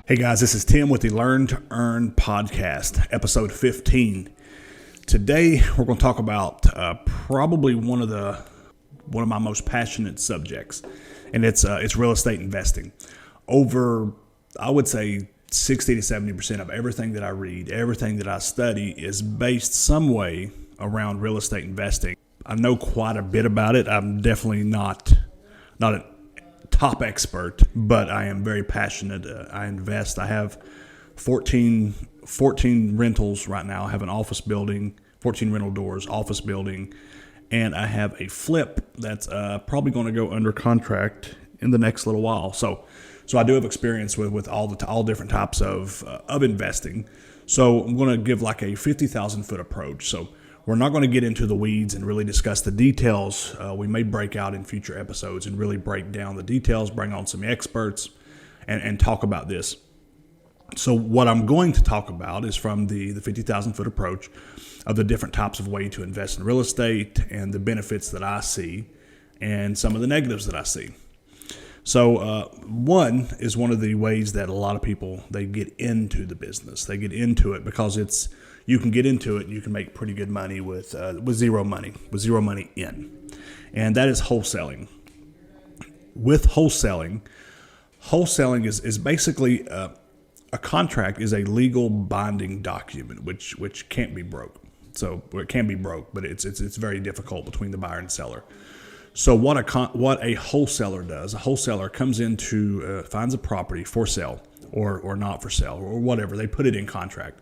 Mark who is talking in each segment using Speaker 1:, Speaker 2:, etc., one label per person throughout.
Speaker 1: Hey guys, this is Tim with the Learn to Earn podcast, episode 15. Today we're going to talk about probably one of my most passionate subjects, and it's real estate investing. Over, I would say, 60 to 70% of everything that I read, everything that I study is based some way around real estate investing. I know quite a bit about it. I'm definitely not a top expert, but I am very passionate. I invest. I have 14 rentals right now. I have an office building, 14 rental doors, office building, and I have a flip that's probably going to go under contract in the next little while. So I do have experience with all different types of investing. So I'm going to give like a 50,000 foot approach. So we're not going to get into the weeds and really discuss the details. We may break out in future episodes and really break down the details, bring on some experts, and talk about this. So what I'm going to talk about is from the 50,000 foot approach of the different types of way to invest in real estate and the benefits that I see and some of the negatives that I see. So one is one of the ways that a lot of people, they get into the business. They get into it because you can get into it and you can make pretty good money with zero money in. And that is wholesaling. With wholesaling is basically a contract is a legal binding document which can't be broke. So it can be broke, but it's very difficult between the buyer and seller. So what a wholesaler does, a wholesaler comes into finds a property for sale or not for sale or whatever. They put it in contract.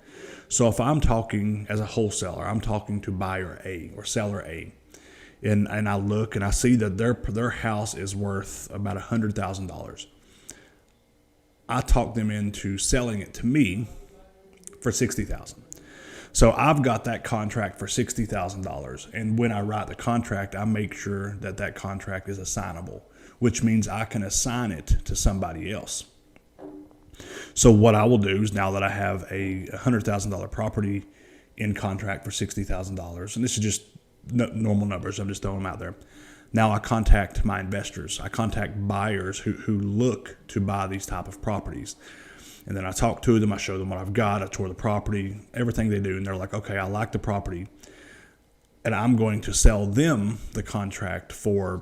Speaker 1: So if I'm talking as a wholesaler, I'm talking to buyer A or seller A, and I look and I see that their house is worth about $100,000. I talk them into selling it to me for $60,000. So I've got that contract for $60,000, and when I write the contract, I make sure that contract is assignable, which means I can assign it to somebody else. So what I will do is, now that I have a $100,000 property in contract for $60,000, and this is just normal numbers, I'm just throwing them out there. Now I contact my investors. I contact buyers who look to buy these type of properties. And then I talk to them, I show them what I've got, I tour the property, everything they do. And they're like, okay, I like the property. And I'm going to sell them the contract for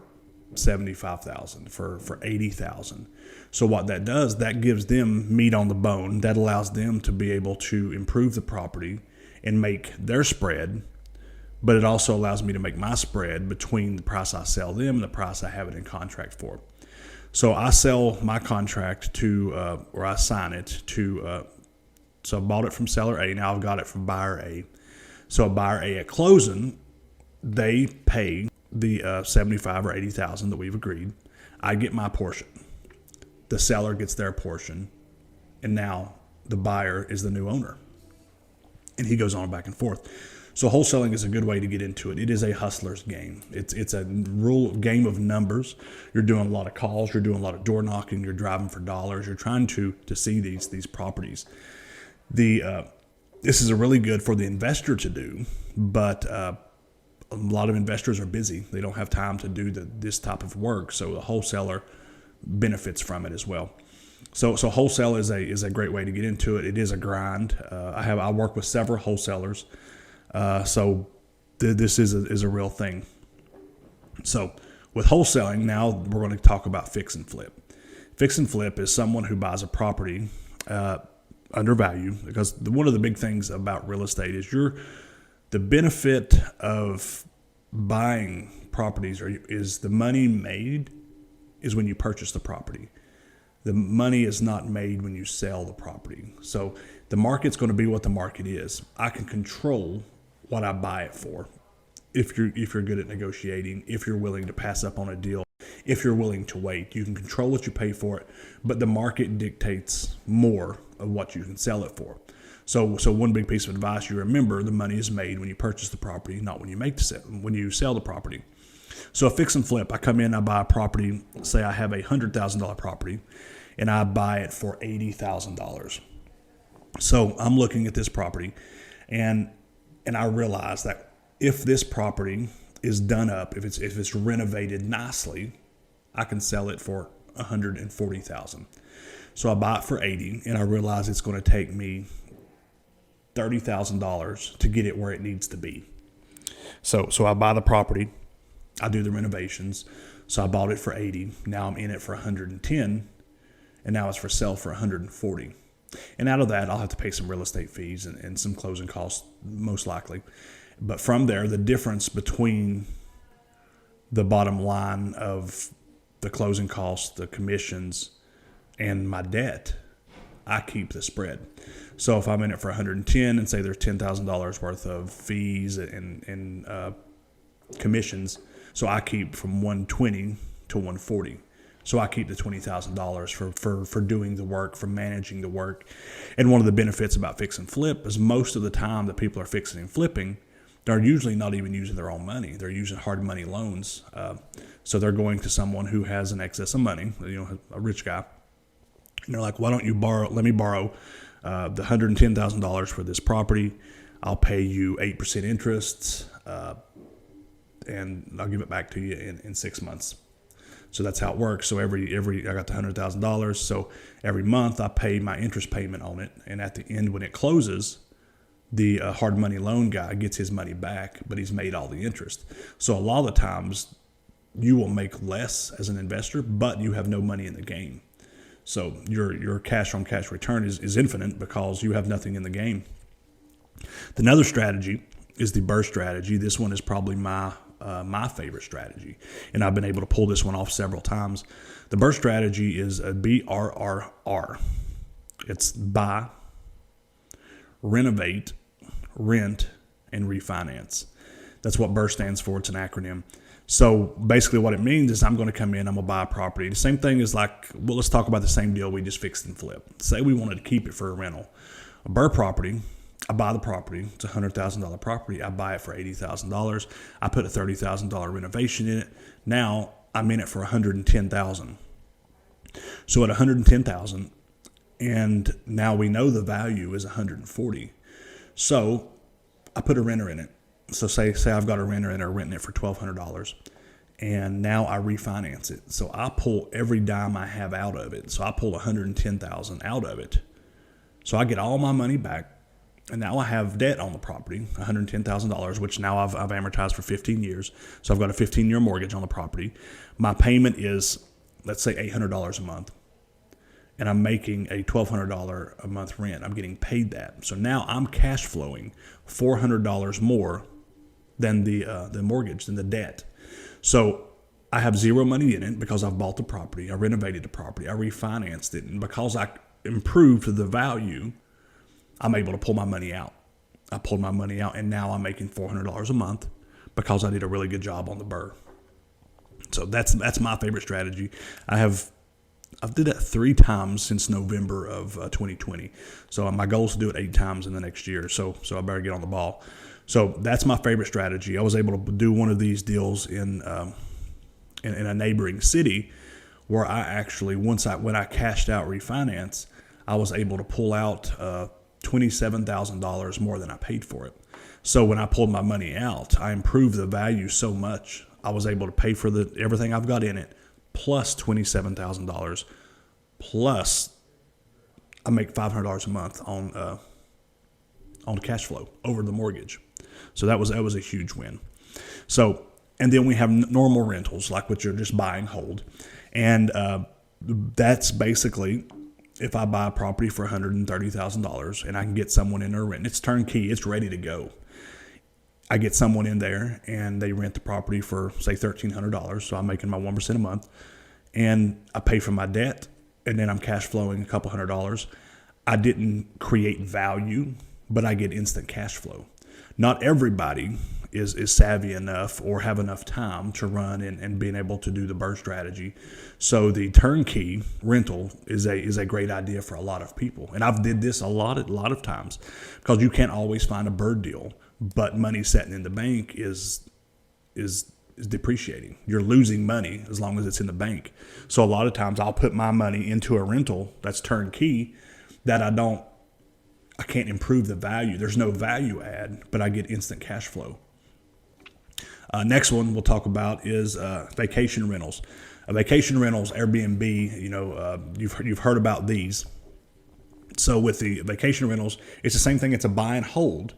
Speaker 1: $75,000, for $80,000. So what that does, that gives them meat on the bone. That allows them to be able to improve the property and make their spread. But it also allows me to make my spread between the price I sell them and the price I have it in contract for. So I sell my contract or I sign it to, so I bought it from seller A. Now I've got it from buyer A. So buyer A at closing, they pay the $75,000 or $80,000 that we've agreed. I get my portion. The seller gets their portion. And now the buyer is the new owner. And he goes on back and forth. So wholesaling is a good way to get into it. It is a hustler's game. It's a game of numbers. You're doing a lot of calls. You're doing a lot of door knocking. You're driving for dollars. You're trying to see these properties. This is a really good for the investor to do, but a lot of investors are busy. They don't have time to do this type of work. So the wholesaler benefits from it as well. So wholesale is a great way to get into it. It is a grind. I work with several wholesalers. So this is a real thing. So with wholesaling, now we're going to talk about fix and flip. Fix and flip is someone who buys a property under value, because one of the big things about real estate is the benefit of buying properties is the money made is when you purchase the property. The money is not made when you sell the property. So the market's going to be what the market is. I can control what I buy it for. If you're good at negotiating, if you're willing to pass up on a deal, if you're willing to wait, you can control what you pay for it, but the market dictates more of what you can sell it for. So one big piece of advice, you remember, the money is made when you purchase the property, not when you sell the property. So a fix and flip, I come in, I buy a property, say I have a $100,000 property, and I buy it for $80,000. So I'm looking at this property, and I realize that if this property is done up, if it's renovated nicely, I can sell it for $140,000. So I buy it for $80,000, and I realize it's going to take me $30,000 to get it where it needs to be. So I buy the property, I do the renovations. So I bought it for $80,000. Now I'm in it for $110,000, and now it's for sale for $140,000. And out of that, I'll have to pay some real estate fees and some closing costs, most likely. But from there, the difference between the bottom line of the closing costs, the commissions, and my debt, I keep the spread. So if I'm in it for $110,000 and say there's $10,000 worth of fees and commissions, so I keep from $120,000 to $140,000. So I keep the $20,000 for doing the work, for managing the work. And one of the benefits about fix and flip is most of the time that people are fixing and flipping, they're usually not even using their own money. They're using hard money loans. So they're going to someone who has an excess of money, a rich guy. And they're like, why don't you let me borrow the $110,000 for this property. I'll pay you 8% interest, and I'll give it back to you in 6 months. So that's how it works. So every I got the $100,000. So every month I pay my interest payment on it, and at the end when it closes, the hard money loan guy gets his money back, but he's made all the interest. So a lot of the times you will make less as an investor, but you have no money in the game. So your cash on cash return is infinite because you have nothing in the game. Another strategy is the BRRRR strategy. This one is probably my favorite strategy, and I've been able to pull this one off several times. The BRRRR strategy is a BRRR. It's buy, renovate, rent, and refinance. That's what BRRRR stands for. It's an acronym. So basically what it means is I'm going to come in, I'm going to buy a property. The same thing is let's talk about the same deal we just fixed and flipped. Say we wanted to keep it for a rental. A BRRRR property, I buy the property. It's a $100,000 property. I buy it for $80,000. I put a $30,000 renovation in it. Now I'm in it for $110,000. So at $110,000, and now we know the value is $140,000. So I put a renter in it. So say I've got a renter in there renting it for $1,200, and now I refinance it. So I pull every dime I have out of it. So I pull $110,000 out of it. So I get all my money back, and now I have debt on the property, $110,000, which now I've amortized for 15 years. So I've got a 15-year mortgage on the property. My payment is, let's say, $800 a month, and I'm making a $1,200 a month rent. I'm getting paid that. So now I'm cash flowing $400 more than the mortgage, than the debt. So I have zero money in it because I've bought the property. I renovated the property. I refinanced it. And because I improved the value, I'm able to pull my money out. I pulled my money out, and now I'm making $400 a month because I did a really good job on the BRRRR. So that's my favorite strategy. I've did that 3 times since November of 2020. So my goal is to do it 8 times in the next year. So I better get on the ball. So that's my favorite strategy. I was able to do one of these deals in a neighboring city where I actually, when I cashed out refinance, I was able to pull out $27,000 more than I paid for it. So when I pulled my money out, I improved the value so much. I was able to pay for everything I've got in it, plus $27,000, plus I make $500 a month on cash flow over the mortgage. So that was a huge win. So, and then we have normal rentals, like what you're just buy and hold. And that's basically if I buy a property for $130,000 and I can get someone in there renting, it's turnkey, it's ready to go. I get someone in there and they rent the property for, say, $1,300. So I'm making my 1% a month, and I pay for my debt, and then I'm cash flowing a couple $100. I didn't create value, but I get instant cash flow. Not everybody is savvy enough or have enough time to run and being able to do the BRRRR strategy. So the turnkey rental is a great idea for a lot of people. And I've did this a lot of times because you can't always find a BRRRR deal, but money sitting in the bank is depreciating. You're losing money as long as it's in the bank. So a lot of times I'll put my money into a rental that's turnkey that I can't improve the value. There's no value add, but I get instant cash flow. Next one we'll talk about is vacation rentals. Vacation rentals, Airbnb, you've heard about these. So with the vacation rentals, it's the same thing. It's a buy and hold,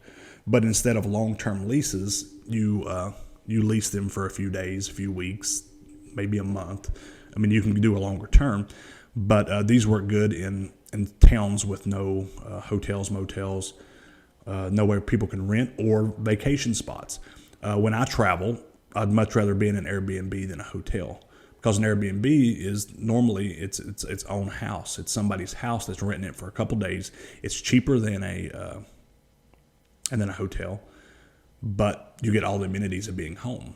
Speaker 1: but instead of long-term leases, you lease them for a few days, a few weeks, maybe a month. I mean, you can do a longer term, but these work good in towns with no hotels, motels, nowhere people can rent, or vacation spots. When I travel, I'd much rather be in an Airbnb than a hotel, because an Airbnb is normally it's its own house. It's somebody's house that's renting it for a couple days. It's cheaper than a hotel, but you get all the amenities of being home.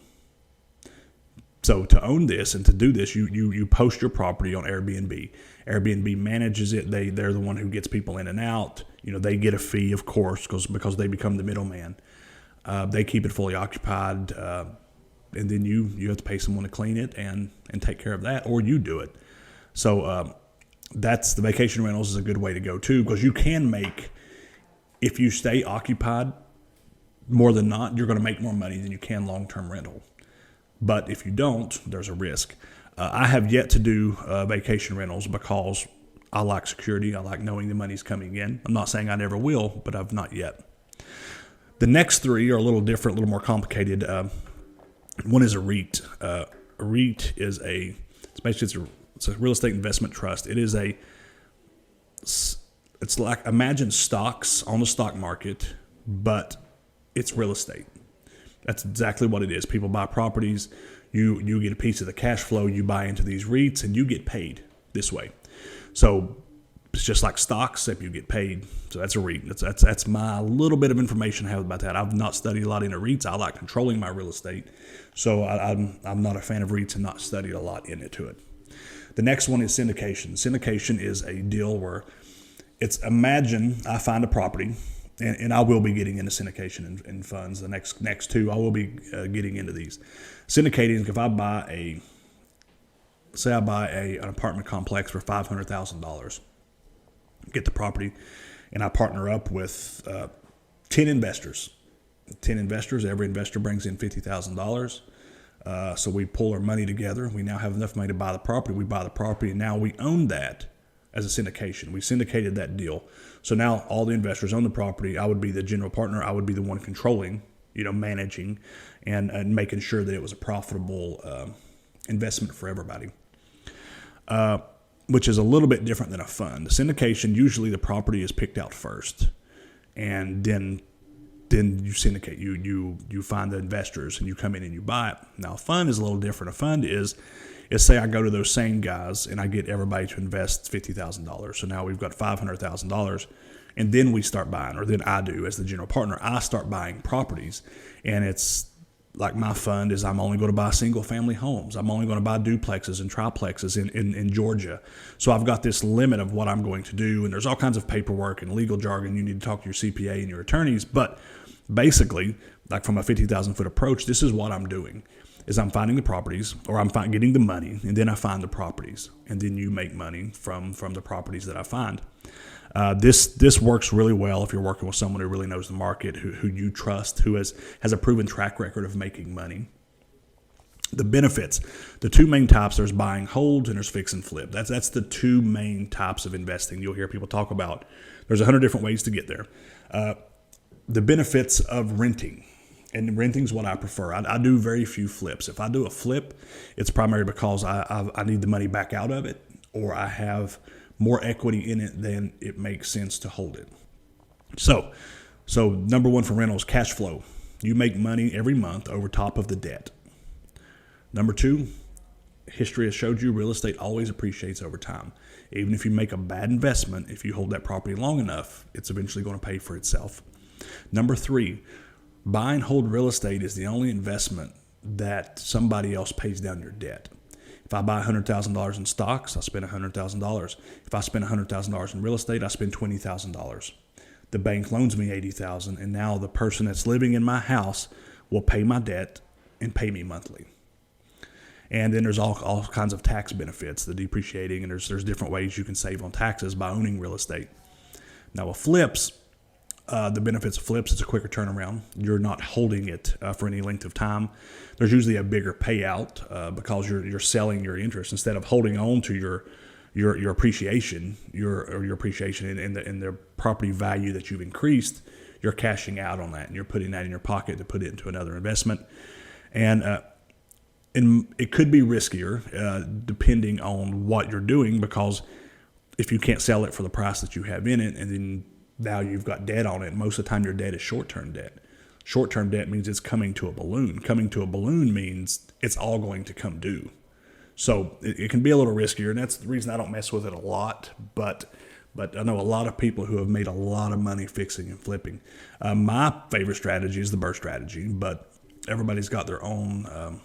Speaker 1: So to own this and to do this, you post your property on Airbnb. Airbnb manages it. They're the one who gets people in and out. They get a fee, of course, because they become the middleman. They keep it fully occupied, and then you have to pay someone to clean it and take care of that, or you do it. So that's the vacation rentals is a good way to go too, because you can make, if you stay occupied, more than not, you're going to make more money than you can long-term rental. But if you don't, there's a risk. I have yet to do vacation rentals because I like security. I like knowing the money's coming in. I'm not saying I never will, but I've not yet. The next three are a little different, a little more complicated. One is a REIT. A REIT is it's a real estate investment trust. It's like, imagine stocks on the stock market, but it's real estate. That's exactly what it is. People buy properties. You get a piece of the cash flow. You buy into these REITs, and you get paid this way. So it's just like stocks, except you get paid. So that's a REIT. That's my little bit of information I have about that. I've not studied a lot into REITs. I like controlling my real estate. So I'm not a fan of REITs and not studied a lot into it. The next one is syndication. Syndication is a deal where imagine I find a property. And I will be getting into syndication and funds. The next two, I will be getting into these. Syndicating, if I buy an apartment complex for $500,000, get the property, and I partner up with 10 investors. 10 investors, every investor brings in $50,000. So we pull our money together. We now have enough money to buy the property. We buy the property, and now we own that as a syndication. We syndicated that deal. So now all the investors own the property. I would be the general partner. I would be the one controlling, managing and making sure that it was a profitable investment for everybody, which is a little bit different than a fund. The syndication, usually the property is picked out first, and then you syndicate. You find the investors, and you come in and you buy it. Now, a fund is a little different. A fund is say I go to those same guys and I get everybody to invest $50,000. So now we've got $500,000, and then we start buying, or then I do as the general partner. I start buying properties, and it's like my fund is I'm only going to buy single family homes. I'm only going to buy duplexes and triplexes in Georgia. So I've got this limit of what I'm going to do, and there's all kinds of paperwork and legal jargon. You need to talk to your CPA and your attorneys, but basically, like from a 50,000 foot approach, this is what I'm doing. Is I'm finding the properties, or I'm getting the money, and then I find the properties, and then you make money from the properties that I find. This works really well if you're working with someone who really knows the market, who you trust, who has a proven track record of making money. The benefits, the two main types, there's buy and hold and there's fix and flip. That's the two main types of investing you'll hear people talk about. There's 100 different ways to get there. The benefits of renting. And renting is what I prefer. I do very few flips. If I do a flip, it's primarily because I need the money back out of it, or I have more equity in it than it makes sense to hold it. So number one for rentals, cash flow. You make money every month over top of the debt. Number two, history has showed you real estate always appreciates over time. Even if you make a bad investment, if you hold that property long enough, it's eventually going to pay for itself. Number three, buy and hold real estate is the only investment that somebody else pays down your debt. If I buy $100,000 in stocks, I spend $100,000. If I spend $100,000 in real estate, I spend $20,000. The bank loans me $80,000, and now the person that's living in my house will pay my debt and pay me monthly. And then there's all kinds of tax benefits, the depreciating, and there's different ways you can save on taxes by owning real estate. Now with flips, The benefits of flips, it's a quicker turnaround. You're not holding it for any length of time. There's usually a bigger payout because you're selling your interest instead of holding on to your appreciation, your appreciation in the property value that you've increased. You're cashing out on that, and you're putting that in your pocket to put it into another investment. And it could be riskier depending on what you're doing, because if you can't sell it for the price that you have in it, and then now you've got debt on it, most of the time your debt is short-term debt. Short-term debt means it's coming to a balloon. Coming to a balloon means it's all going to come due. So it can be a little riskier, and that's the reason I don't mess with it a lot. But I know a lot of people who have made a lot of money fixing and flipping. My favorite strategy is the burst strategy, but everybody's got their own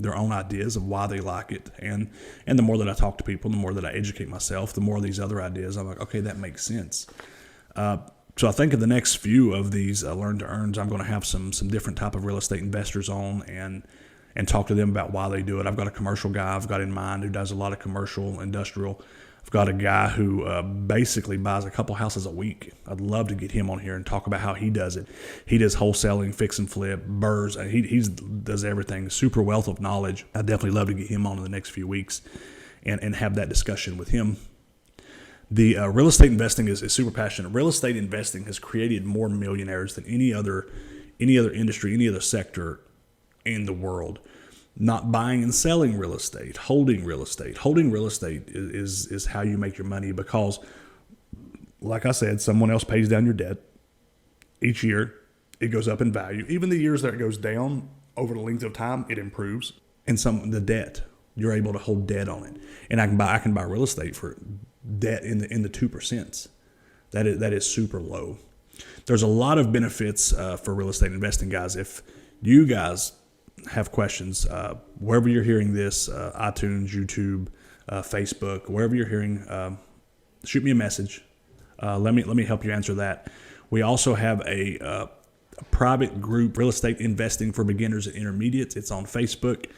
Speaker 1: ideas of why they like it. And the more that I talk to people, the more that I educate myself, the more of these other ideas, I'm like, okay, that makes sense. So I think in the next few of these Learn to Earns, I'm going to have some different type of real estate investors on and talk to them about why they do it. I've got a commercial guy I've got in mind who does a lot of commercial, industrial. I've got a guy who basically buys a couple houses a week. I'd love to get him on here and talk about how he does it. He does wholesaling, fix and flip, burrs. He does everything. Super wealth of knowledge. I'd definitely love to get him on in the next few weeks and have that discussion with him. The real estate investing is super passionate. Real estate investing has created more millionaires than any other industry, any other sector in the world. Not buying and selling real estate, holding real estate. Holding real estate is how you make your money, because, like I said, someone else pays down your debt. Each year, it goes up in value. Even the years that it goes down over the length of time, it improves. And the debt, you're able to hold debt on it. And I can buy real estate for debt in the 2%. That is super low. There's a lot of benefits for real estate investing, guys. If you guys have questions, wherever you're hearing this, iTunes, YouTube, Facebook, wherever you're hearing, shoot me a message. Let me help you answer that. We also have a private group, Real Estate Investing for Beginners and Intermediates. It's on Facebook.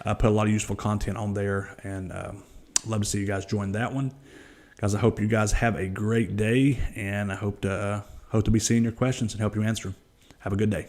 Speaker 1: I put a lot of useful content on there, and love to see you guys join that one. Guys, I hope you guys have a great day, and I hope to be seeing your questions and help you answer them. Have a good day.